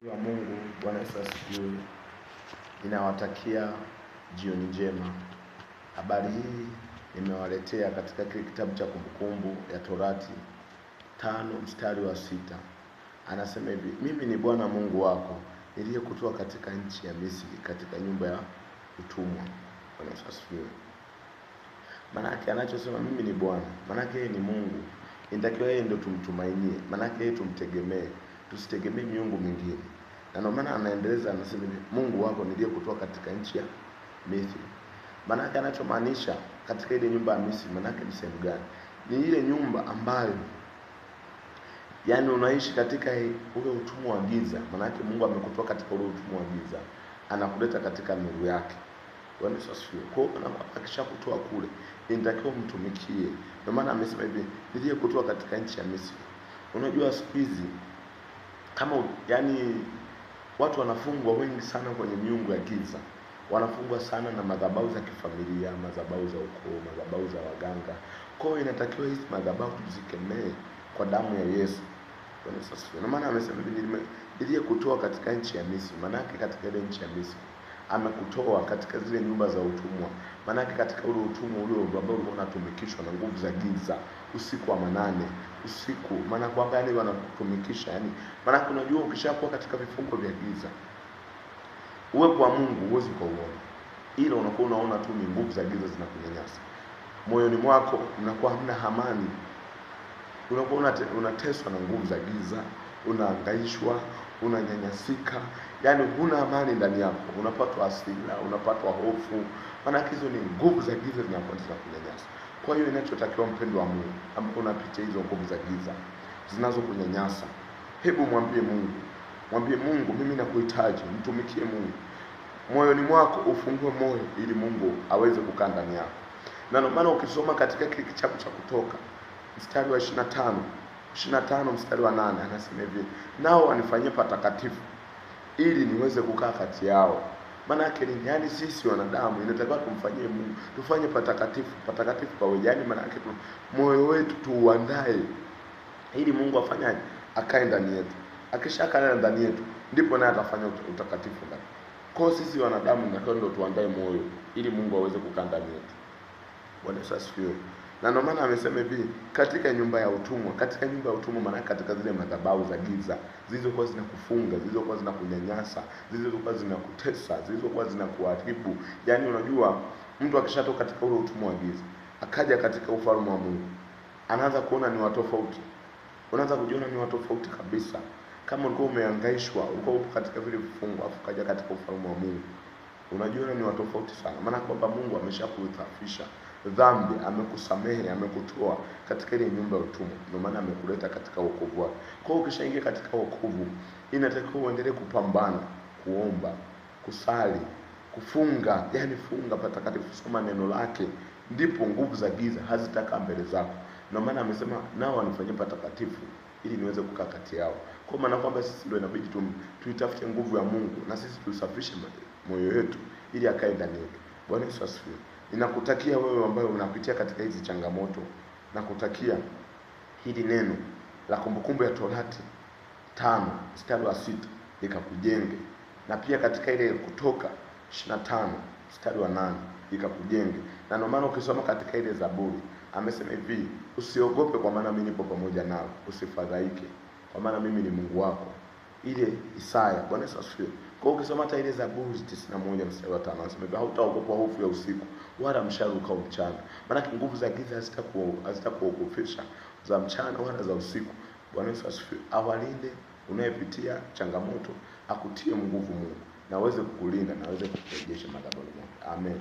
Wa Mungu, Bwana Yesu asifiwe. Ninawatakia jioni njema. Habari hii nimewaletea katika kile kitabu cha Kumbukumbu ya Torati 5:6. Anasema hivi: mimi ni Bwana Mungu wako niliyekutoa katika nchi ya Misri, katika nyumba ya utumwa. Bwana Yesu asifiwe. Manake anachosema mimi ni Bwana, manake yeye ni Mungu. Inatakiwa yeye ndio tumtumainie, manake yeye tumtegemee. Tusitegemee miungu mingine. Na ndio maana anaendeleza, anasema Mungu wako niliyekutoa katika nchi ya Misri. Manake anachomaanisha katika ile nyumba ya Misri, manake ni sehemu gani? Ni ile nyumba ambayo unaishi katika ule utumwa wa giza. Manake Mungu amekutoa katika ule utumwa wa giza, anakuleta katika nuru yake. Bwana Yesu asifiwe. Kwa hiyo akishakutoa kule, inatakiwa mtumikie. Ndio maana amesema hivi, niliyekutoa katika nchi ya Misri. Unajua siku hizi kama watu wanafungwa wengi sana kwenye miungu ya giza. Wanafungwa sana na madhabahu za kifamilia, madhabahu za ukoo, madhabahu za waganga. Kwa hiyo inatakiwa hizi madhabahu tuzikemee kwa damu ya Yesu. Bwana Yesu asifiwe. Na maana amesema niliyekutoa katika nchi ya Misri. Maana yake katika ile nchi ya Misri amekutoa katika zile nyumba za utumwa. Maana yake katika ule utumwa ule ambao ulikuwa unatumikishwa na nguvu za giza usiku wa manane, usiku. Maana kwamba wanatumikisha maana unajua ukishakuwa katika vifungo vya giza, uwepo wa Mungu huwezi kuuona. Ila unakuwa unaona tu ni nguvu za giza zinakunyanyasa. Moyoni mwako unakuwa hamna amani. Unakuwa unateswa na nguvu za giza, unahangaishwa, unanyanyasika, huna amani ndani yako, unapatwa hasira, unapatwa hofu. Maana hizo ni nguvu za giza zinakunyanyasa. Kwa hiyo inachotakiwa, mpendo wa Mungu, ambapo unapitia hizo nguvu za giza zinazokunyanyasa, hebu mwambie Mungu, mimi nakuhitaji. Mtumikie Mungu. Moyoni mwako ufungue moyo ili Mungu aweze kukaa ndani yako. Na ndio maana ukisoma katika kile kitabu cha Kutoka mstari wa 25 mstari wa 8 anasema hivi, nao wanifanyie patakatifu ili niweze kukaa kati yao. Maana yake ni sisi wanadamu inatakiwa tumfanyie Mungu, tufanye patakatifu kwa wewe. Maana yake moyo wetu tuuandae ili Mungu afanyaje? Akae ndani yetu. Akishakaa ndani yetu ndipo naye atafanya utakatifu ndani. Kwa sisi wanadamu ndio tuandae moyo ili Mungu aweze kukaa ndani yetu. Bwana Yesu asifiwe. Na ndio maana amesema hivi, katika nyumba ya utumwa. Katika nyumba ya utumwa maana katika zile madhabahu za giza zilizokuwa zinakufunga, zilizokuwa zinakunyanyasa, zilizokuwa zinakutesa, zilizokuwa zinakuharibu. Unajua mtu akishatoka katika ule utumwa wa giza akaja katika ufalme wa Mungu, anaanza kuona ni watu tofauti. Unaanza kujiona ni watu tofauti kabisa. Kama ulikuwa umehangaishwa, ulikuwa upo katika vile vifungo, afu kaja katika ufalme wa Mungu, unajiona ni watu tofauti sana. Maana kwamba Mungu ameshakusafisha dhambi, amekusamehe, amekutoa katika ile nyumba ya utumwa. Ndio maana amekuleta katika wokovu wake. Kwa hiyo ukishaingia katika wokovu, inatakiwa uendelee kupambana, kuomba, kusali, kufunga, funga patakatifu, soma neno lake, ndipo nguvu za giza hazitakaa mbele zako. Ndio maana amesema nao wanifanyie patakatifu ili niweze kukaa kati yao. Kwa maana kwamba sisi ndio inabidi tuitafute nguvu ya Mungu, na sisi tusafishe moyo yetu ili akae ndani yetu. Bwana Yesu asifiwe. Ninakutakia wewe ambaye unapitia katika hizi changamoto, nakutakia hili neno la Kumbukumbu ya Torati 5 mstari wa 6 likakujenge, na pia katika ile Kutoka 25 mstari wa 8 likakujenge. Na ndio maana ukisoma katika ile Zaburi amesema hivi, usiogope kwa maana mimi nipo pamoja nawe, usifadhaike kwa maana mimi ni Mungu wako. Ile Isaya. Bwana Yesu asifiwe. Kwa hiyo ukisoma hata ile Zaburi 91 mstari wa 5 anasema hautaogopa hofu ya usiku, wala mshale ukao mchana. Maana nguvu za giza hazitakuogopesha za mchana wala za usiku. Bwana Yesu asifiwe. Awalinde unayepitia changamoto, akutie nguvu Mungu, na aweze kukulinda, na aweze kukurejesha madhabahuni mwake. Amen.